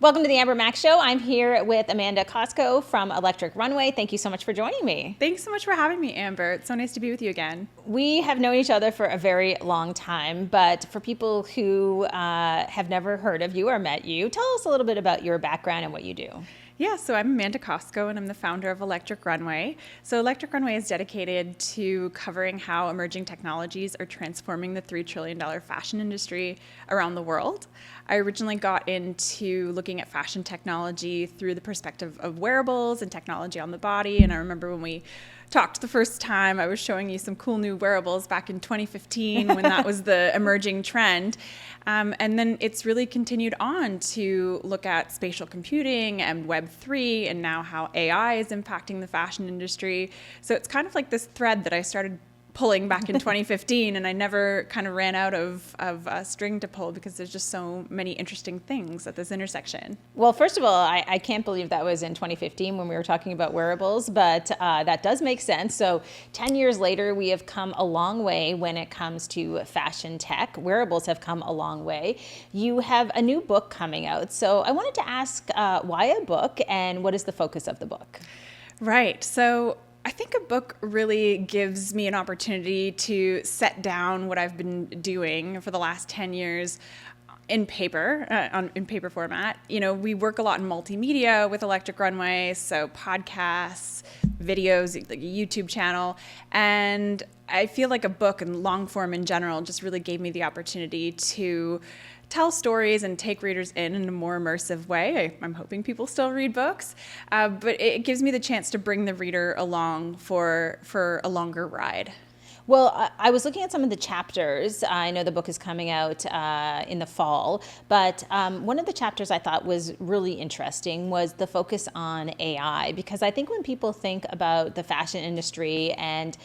Welcome to the AmberMac Show. I'm here with Amanda Cosco from Electric Runway. Thank you so much for joining me. Thanks so much for having me, Amber. It's so nice to be with you again. We have known each other for a very long time, but for people who have never heard of you or met you, tell us a little bit about your background and what you do. Yeah, so I'm Amanda Cosco, and I'm the founder of Electric Runway. So Electric Runway is dedicated to covering how emerging technologies are transforming the $3 trillion fashion industry around the world. I originally got into looking at fashion technology through the perspective of wearables and technology on the body, and I remember when we talked the first time, I was showing you some cool new wearables back in 2015 when that was the emerging trend. And then it's really continued on to look at spatial computing and Web3 and now how AI is impacting the fashion industry. So it's kind of like this thread that I started pulling back in 2015, and I never kind of ran out of a string to pull because there's just so many interesting things at this intersection. Well, first of all, I can't believe that was in 2015 when we were talking about wearables, but that does make sense. So 10 years later, we have come a long way when it comes to fashion tech. Wearables have come a long way. You have a new book coming out. So I wanted to ask why a book and what is the focus of the book? Right. So I think a book really gives me an opportunity to set down what I've been doing for the last 10 years in paper, in paper format. You know, we work a lot in multimedia with Electric Runway, so podcasts, videos, like a YouTube channel, and I feel like a book and long form in general just really gave me the opportunity to tell stories and take readers in a more immersive way. I'm hoping people still read books, but it gives me the chance to bring the reader along for a longer ride. Well, I was looking at some of the chapters. I know the book is coming out in the fall, but one of the chapters I thought was really interesting was the focus on AI, because I think when people think about the fashion industry and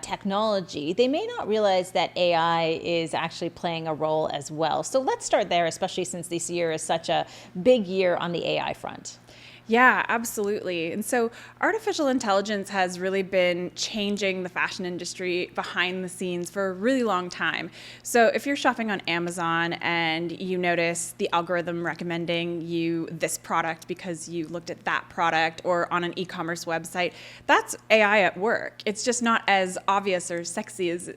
technology, they may not realize that AI is actually playing a role as well. So let's start there, especially since this year is such a big year on the AI front. Yeah, absolutely. And so artificial intelligence has really been changing the fashion industry behind the scenes for a really long time. So if you're shopping on Amazon and you notice the algorithm recommending you this product because you looked at that product, or on an e-commerce website, that's AI at work. It's just not as obvious or sexy as,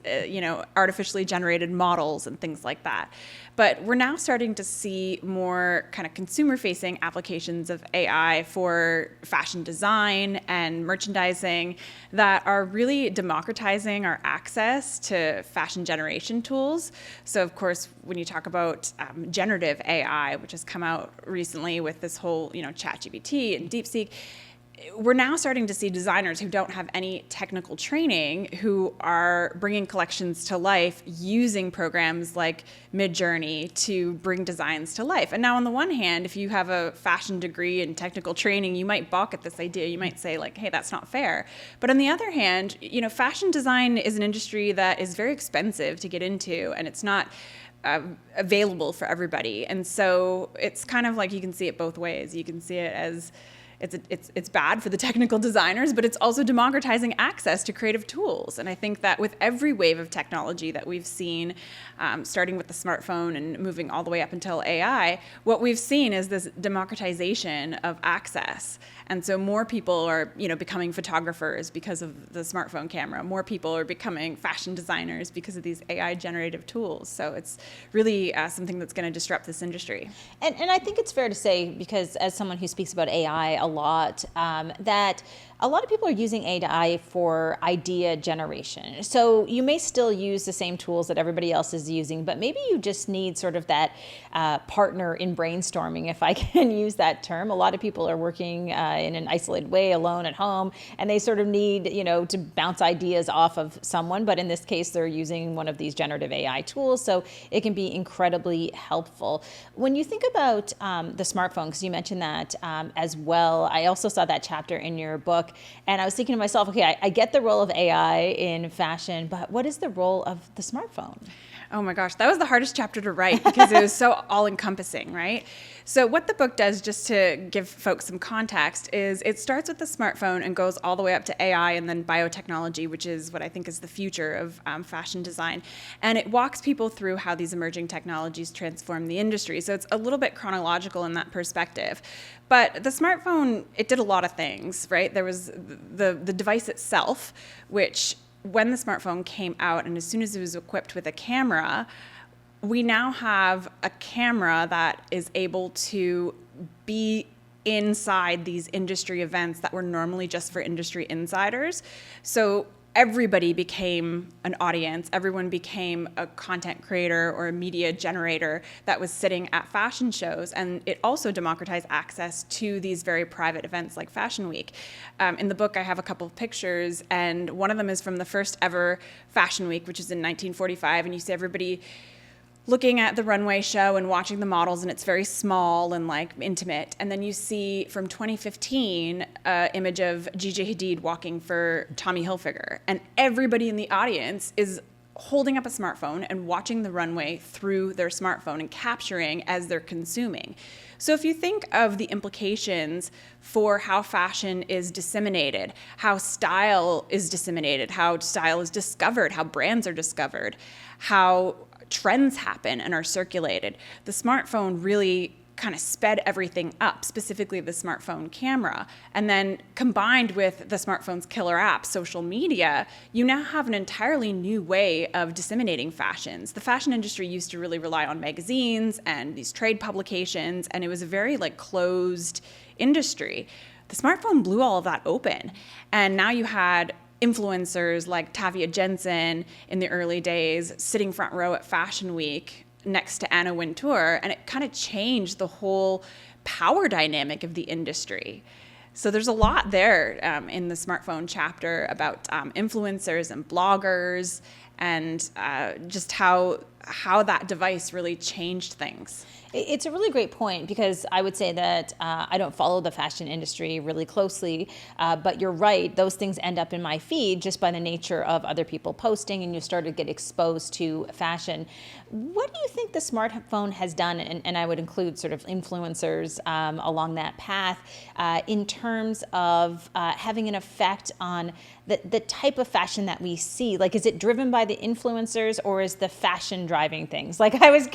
artificially generated models and things like that. But we're now starting to see more kind of consumer-facing applications of AI for fashion design and merchandising that are really democratizing our access to fashion generation tools. So, of course, when you talk about generative AI, which has come out recently with this whole, ChatGPT and DeepSeek, we're now starting to see designers who don't have any technical training who are bringing collections to life using programs like Midjourney to bring designs to life. And now on the one hand, if you have a fashion degree and technical training, you might balk at this idea. You might say like, hey, that's not fair. But on the other hand, fashion design is an industry that is very expensive to get into, and it's not available for everybody. And so it's kind of like you can see it both ways. You can see it as it's bad for the technical designers, but it's also democratizing access to creative tools. And I think that with every wave of technology that we've seen, starting with the smartphone and moving all the way up until AI, what we've seen is this democratization of access. And so more people are, becoming photographers because of the smartphone camera. More people are becoming fashion designers because of these AI generative tools. So it's really something that's going to disrupt this industry. And I think it's fair to say, because as someone who speaks about AI a lot, that a lot of people are using AI for idea generation. So you may still use the same tools that everybody else is using, but maybe you just need sort of that partner in brainstorming, if I can use that term. A lot of people are working in an isolated way, alone at home, and they sort of need, to bounce ideas off of someone. But in this case, they're using one of these generative AI tools, so it can be incredibly helpful. When you think about the smartphone, because you mentioned that as well, I also saw that chapter in your book. And I was thinking to myself, okay, I get the role of AI in fashion, but what is the role of the smartphone? Oh my gosh, that was the hardest chapter to write because it was so all-encompassing, right? So what the book does, just to give folks some context, is it starts with the smartphone and goes all the way up to AI and then biotechnology, which is what I think is the future of fashion design. And it walks people through how these emerging technologies transform the industry. So it's a little bit chronological in that perspective. But the smartphone, it did a lot of things, right? There was the device itself, which when the smartphone came out and as soon as it was equipped with a camera, we now have a camera that is able to be inside these industry events that were normally just for industry insiders. So everybody became an audience. Everyone became a content creator or a media generator that was sitting at fashion shows. And it also democratized access to these very private events like Fashion Week. In the book, I have a couple of pictures, and one of them is from the first ever Fashion Week, which is in 1945. And you see everybody looking at the runway show and watching the models, and it's very small and like intimate. And then you see from 2015 an image of Gigi Hadid walking for Tommy Hilfiger, and everybody in the audience is holding up a smartphone and watching the runway through their smartphone and capturing as they're consuming. So if you think of the implications for how fashion is disseminated, how style is disseminated, how style is discovered, how brands are discovered, how trends happen and are circulated, the smartphone really kind of sped everything up, specifically the smartphone camera. And then combined with the smartphone's killer app, social media, you now have an entirely new way of disseminating fashions. The fashion industry used to really rely on magazines and these trade publications, and it was a very like closed industry. The smartphone blew all of that open. And now you had influencers like Tavia Jensen in the early days sitting front row at Fashion Week next to Anna Wintour, and it kind of changed the whole power dynamic of the industry. So there's a lot there in the smartphone chapter about influencers and bloggers and just how that device really changed things. It's a really great point, because I would say that I don't follow the fashion industry really closely, but you're right, those things end up in my feed just by the nature of other people posting, and you start to get exposed to fashion. What do you think the smartphone has done, and I would include sort of influencers along that path, in terms of having an effect on the type of fashion that we see? Like, is it driven by the influencers, or is the fashion driving things? Like, I was,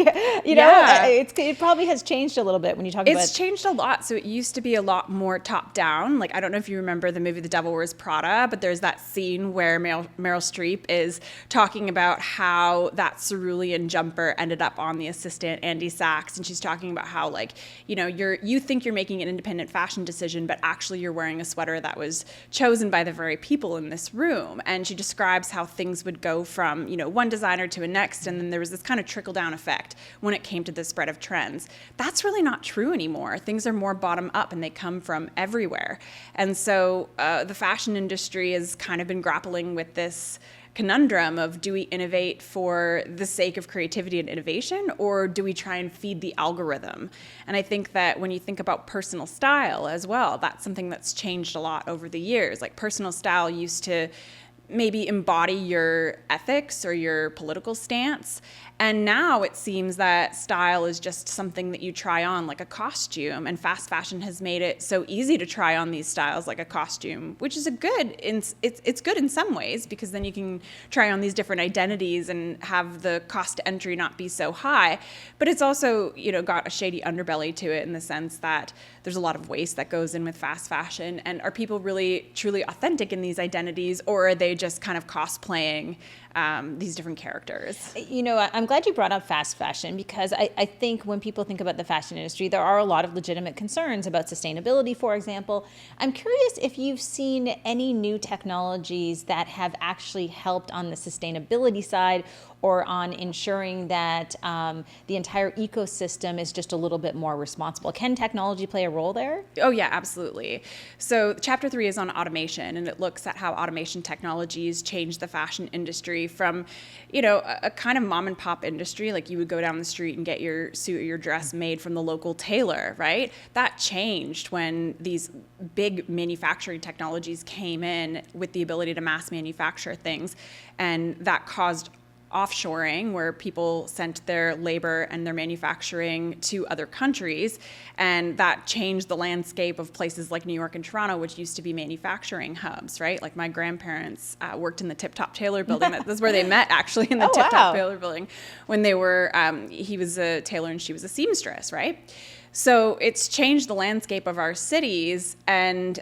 it probably has changed a little bit when you talk about it. It's changed a lot. So it used to be a lot more top down. Like, I don't know if you remember the movie The Devil Wears Prada, but there's that scene where Meryl Streep is talking about how that cerulean jumper ended up on the assistant, Andy Sachs. And she's talking about how, like, you think you're making an independent fashion decision, but actually you're wearing a sweater that was chosen by the very people in this room. And she describes how things would go from, one designer to a next, and then there was this kind of trickle down effect when it came to the spread of trends. That's really not true anymore. Things are more bottom up, and they come from everywhere. And so the fashion industry has kind of been grappling with this conundrum of, do we innovate for the sake of creativity and innovation, or do we try and feed the algorithm? And I think that when you think about personal style as well, that's something that's changed a lot over the years. Like, personal style used to maybe embody your ethics or your political stance. And now it seems that style is just something that you try on like a costume, and fast fashion has made it so easy to try on these styles like a costume, which is it's good in some ways, because then you can try on these different identities and have the cost to entry not be so high. But it's also, got a shady underbelly to it, in the sense that there's a lot of waste that goes in with fast fashion. And are people really truly authentic in these identities, or are they just kind of cosplaying these different characters? I'm glad you brought up fast fashion, because I think when people think about the fashion industry, there are a lot of legitimate concerns about sustainability, for example. I'm curious if you've seen any new technologies that have actually helped on the sustainability side, or on ensuring that the entire ecosystem is just a little bit more responsible. Can technology play a role there? Oh yeah, absolutely. So chapter 3 is on automation, and it looks at how automation technologies change the fashion industry from, a kind of mom and pop industry, like you would go down the street and get your suit or your dress made from the local tailor, right? That changed when these big manufacturing technologies came in with the ability to mass manufacture things, and that caused offshoring, where people sent their labor and their manufacturing to other countries. And that changed the landscape of places like New York and Toronto, which used to be manufacturing hubs, right? Like my grandparents worked in the Tip Top Tailor building. That's where they met, actually, in the Tip Top Tailor building, when they were, he was a tailor and she was a seamstress, right? So it's changed the landscape of our cities, and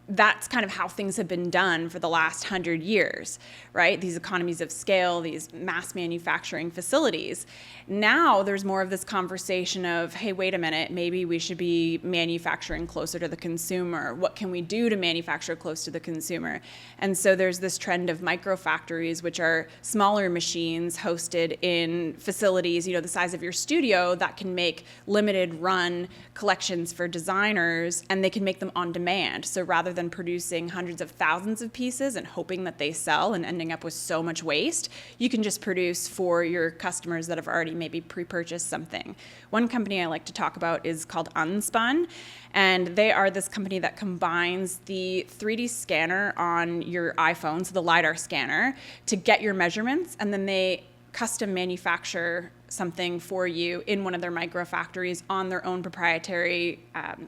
that's kind of how things have been done for the last 100 years, right? These economies of scale, these mass manufacturing facilities. Now there's more of this conversation of, hey, wait a minute, maybe we should be manufacturing closer to the consumer. What can we do to manufacture close to the consumer? And so there's this trend of micro factories, which are smaller machines hosted in facilities, the size of your studio, that can make limited run collections for designers, and they can make them on demand. So rather than producing hundreds of thousands of pieces and hoping that they sell and ending up with so much waste, you can just produce for your customers that have already maybe pre-purchased something. One company I like to talk about is called Unspun, and they are this company that combines the 3D scanner on your iPhone, so the LiDAR scanner, to get your measurements, and then they custom manufacture something for you in one of their micro factories on their own proprietary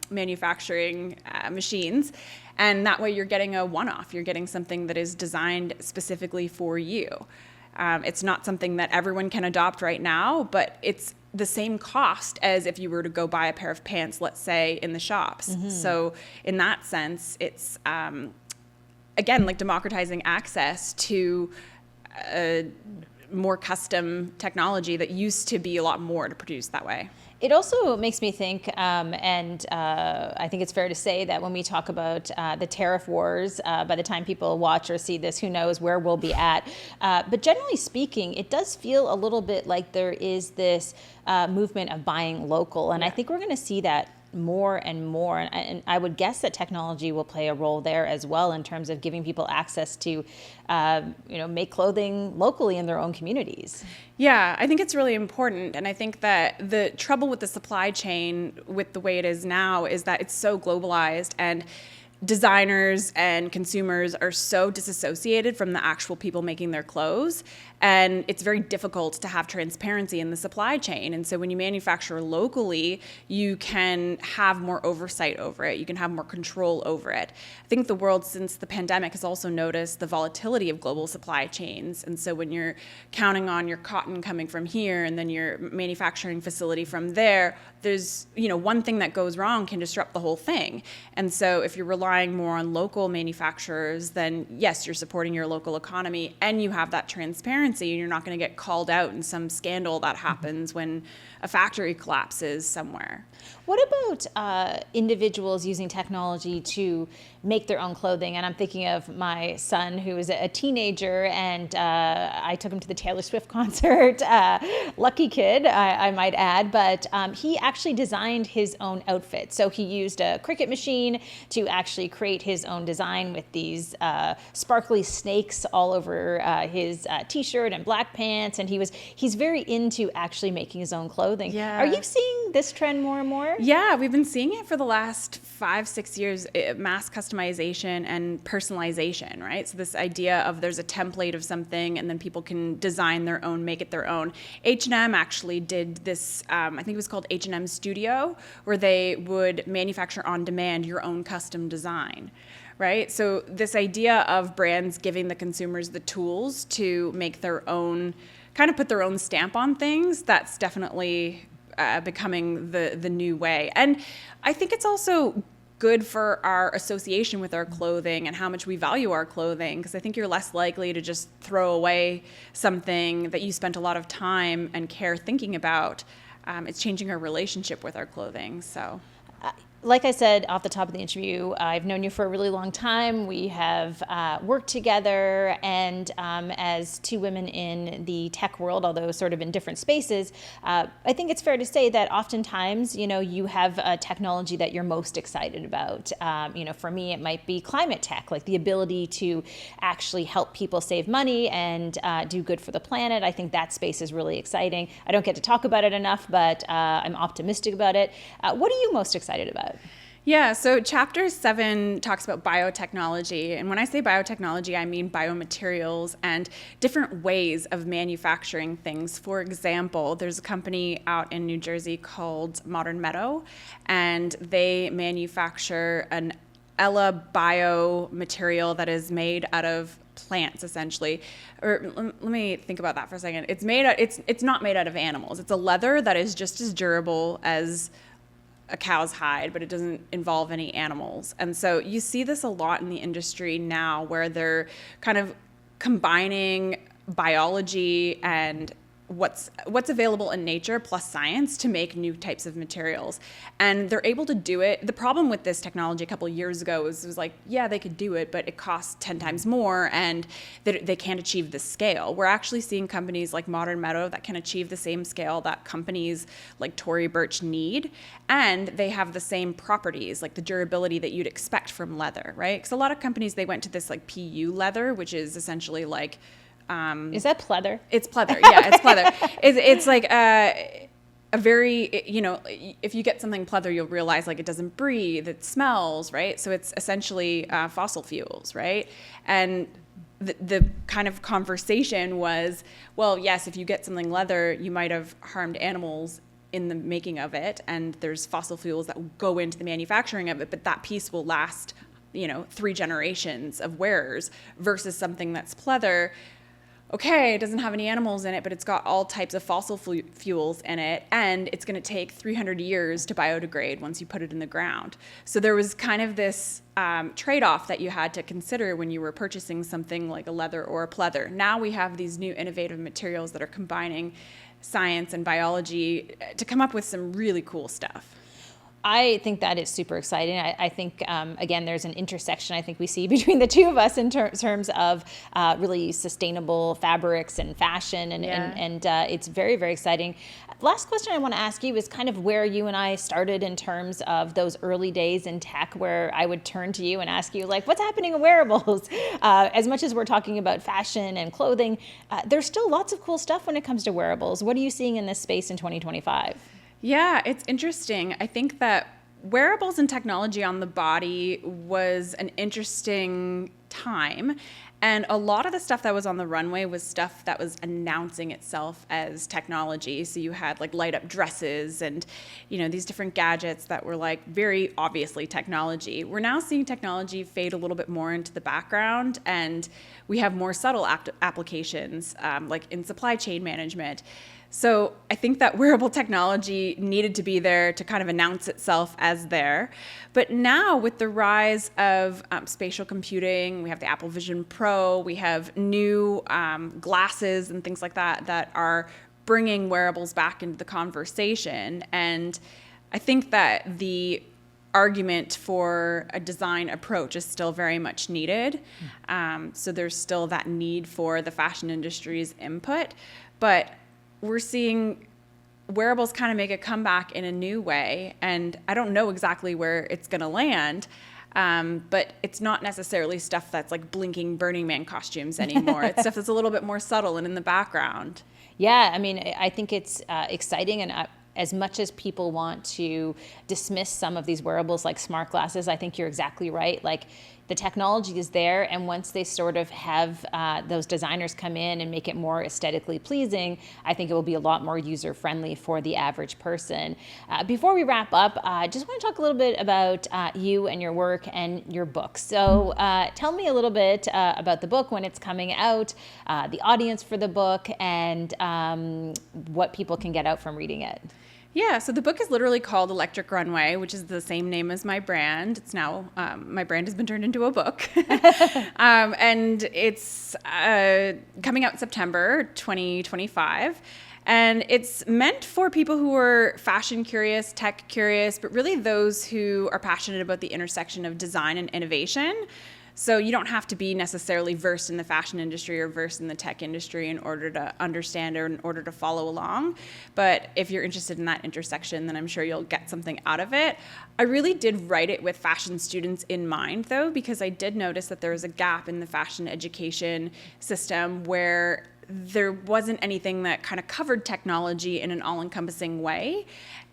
manufacturing machines. And that way you're getting a one-off. You're getting something that is designed specifically for you. It's not something that everyone can adopt right now, but it's the same cost as if you were to go buy a pair of pants, let's say, in the shops. Mm-hmm. So in that sense, it's, again, like democratizing access to more custom technology that used to be a lot more to produce that way. It also makes me think, and I think it's fair to say that when we talk about the tariff wars, by the time people watch or see this, who knows where we'll be at. But generally speaking, it does feel a little bit like there is this movement of buying local. And I think we're going to see that more and more. And I would guess that technology will play a role there as well in terms of giving people access to, make clothing locally in their own communities. Yeah, I think it's really important. And I think that the trouble with the supply chain with the way it is now is that it's so globalized, and designers and consumers are so disassociated from the actual people making their clothes. And it's very difficult to have transparency in the supply chain. And so when you manufacture locally, you can have more oversight over it. You can have more control over it. I think the world since the pandemic has also noticed the volatility of global supply chains. And so when you're counting on your cotton coming from here and then your manufacturing facility from there, there's, one thing that goes wrong can disrupt the whole thing. And so if you're relying more on local manufacturers, then yes, you're supporting your local economy and you have that transparency. And you're not going to get called out in some scandal that happens when a factory collapses somewhere. What about individuals using technology to make their own clothing? And I'm thinking of my son, who is a teenager, and I took him to the Taylor Swift concert. Lucky kid, I might add, but he actually designed his own outfit. So he used a Cricut machine to actually create his own design with these sparkly snakes all over his t-shirt and black pants. And he's very into actually making his own clothing. Yeah. Are you seeing this trend more and more? Yeah, we've been seeing it for the last 5-6 years, mass customization and personalization, right? So this idea of there's a template of something and then people can design their own, make it their own. H&M actually did this, I think it was called H&M Studio, where they would manufacture on demand your own custom design. Right? So this idea of brands giving the consumers the tools to make their own, kind of put their own stamp on things, that's definitely becoming the new way. And I think it's also good for our association with our clothing and how much we value our clothing, because I think you're less likely to just throw away something that you spent a lot of time and care thinking about. It's changing our relationship with our clothing. So. Like I said off the top of the interview, I've known you for a really long time. We have worked together, and as two women in the tech world, although sort of in different spaces, I think it's fair to say that oftentimes, you have a technology that you're most excited about. For me, it might be climate tech, like the ability to actually help people save money and do good for the planet. I think that space is really exciting. I don't get to talk about it enough, but I'm optimistic about it. What are you most excited about? Yeah, so chapter 7 talks about biotechnology. And when I say biotechnology, I mean biomaterials and different ways of manufacturing things. For example, there's a company out in New Jersey called Modern Meadow, and they manufacture an Ella bio material that is made out of plants, essentially. Or let me think about that for a second. It's not made out of animals. It's a leather that is just as durable as a cow's hide, but it doesn't involve any animals. And so you see this a lot in the industry now, where they're kind of combining biology and what's available in nature plus science to make new types of materials. And they're able to do it. The problem with this technology a couple of years ago was like, yeah, they could do it, but it costs 10 times more, and they can't achieve the scale. We're actually seeing companies like Modern Meadow that can achieve the same scale that companies like Tory Burch need, and they have the same properties, like the durability that you'd expect from leather, right? Because a lot of companies, they went to this like PU leather, which is essentially like, is that pleather? It's pleather. Yeah, it's pleather. It's like a very, if you get something pleather, you'll realize like it doesn't breathe, it smells, right? So it's essentially fossil fuels, right? And the kind of conversation was, well, yes, if you get something leather, you might have harmed animals in the making of it, and there's fossil fuels that go into the manufacturing of it, but that piece will last, 3 generations of wearers, versus something that's pleather. Okay, it doesn't have any animals in it, but it's got all types of fossil fuels in it, and it's going to take 300 years to biodegrade once you put it in the ground. So there was kind of this trade-off that you had to consider when you were purchasing something like a leather or a pleather. Now we have these new innovative materials that are combining science and biology to come up with some really cool stuff. I think that is super exciting. I think, again, there's an intersection I think we see between the two of us in terms of really sustainable fabrics and fashion, and it's very, very exciting. Last question I want to ask you is kind of where you and I started in terms of those early days in tech, where I would turn to you and ask you, like, what's happening in wearables? As much as we're talking about fashion and clothing, there's still lots of cool stuff when it comes to wearables. What are you seeing in this space in 2025? Yeah, it's interesting. I think that wearables and technology on the body was an interesting time. And a lot of the stuff that was on the runway was stuff that was announcing itself as technology. So you had like light up dresses and, these different gadgets that were like very obviously technology. We're now seeing technology fade a little bit more into the background, and we have more subtle applications, like in supply chain management. So I think that wearable technology needed to be there to kind of announce itself as there. But now with the rise of spatial computing, we have the Apple Vision Pro, we have new glasses and things like that are bringing wearables back into the conversation. And I think that the argument for a design approach is still very much needed. So there's still that need for the fashion industry's input. But we're seeing wearables kind of make a comeback in a new way, and I don't know exactly where it's going to land, but it's not necessarily stuff that's like blinking Burning Man costumes anymore. It's stuff that's a little bit more subtle and in the background. Yeah, I mean, I think it's exciting, and as much as people want to dismiss some of these wearables like smart glasses, I think you're exactly right. Like, the technology is there, and once they sort of have those designers come in and make it more aesthetically pleasing, I think it will be a lot more user-friendly for the average person. Before we wrap up, I just want to talk a little bit about you and your work and your book. So tell me a little bit about the book, when it's coming out, the audience for the book, and what people can get out from reading it. Yeah, so the book is literally called Electric Runway, which is the same name as my brand. It's now, my brand has been turned into a book. And it's coming out in September 2025. And it's meant for people who are fashion curious, tech curious, but really those who are passionate about the intersection of design and innovation. So you don't have to be necessarily versed in the fashion industry or versed in the tech industry in order to understand or in order to follow along. But if you're interested in that intersection, then I'm sure you'll get something out of it. I really did write it with fashion students in mind, though, because I did notice that there was a gap in the fashion education system where there wasn't anything that kind of covered technology in an all-encompassing way.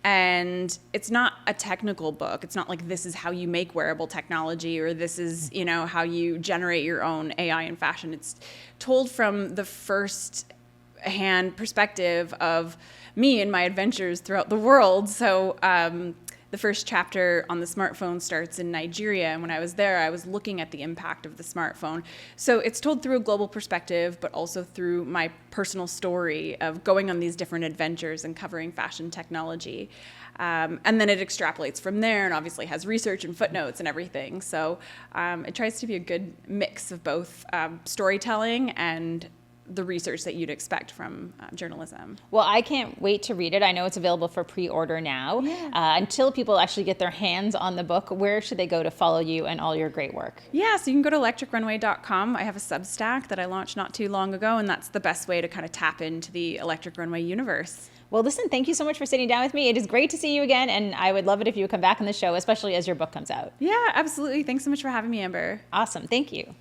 And it's not a technical book. It's not like this is how you make wearable technology or this is, how you generate your own AI in fashion. It's told from the first hand perspective of me and my adventures throughout the world. So the first chapter on the smartphone starts in Nigeria. And when I was there, I was looking at the impact of the smartphone. So it's told through a global perspective, but also through my personal story of going on these different adventures and covering fashion technology. And then it extrapolates from there and obviously has research and footnotes and everything. So it tries to be a good mix of both storytelling and the research that you'd expect from journalism. Well, I can't wait to read it. I know it's available for pre-order now. Yeah. Until people actually get their hands on the book, where should they go to follow you and all your great work? Yeah, so you can go to electricrunway.com. I have a Substack that I launched not too long ago, and that's the best way to kind of tap into the Electric Runway universe. Well, listen, thank you so much for sitting down with me. It is great to see you again, and I would love it if you would come back on the show, especially as your book comes out. Yeah, absolutely. Thanks so much for having me, Amber. Awesome. Thank you.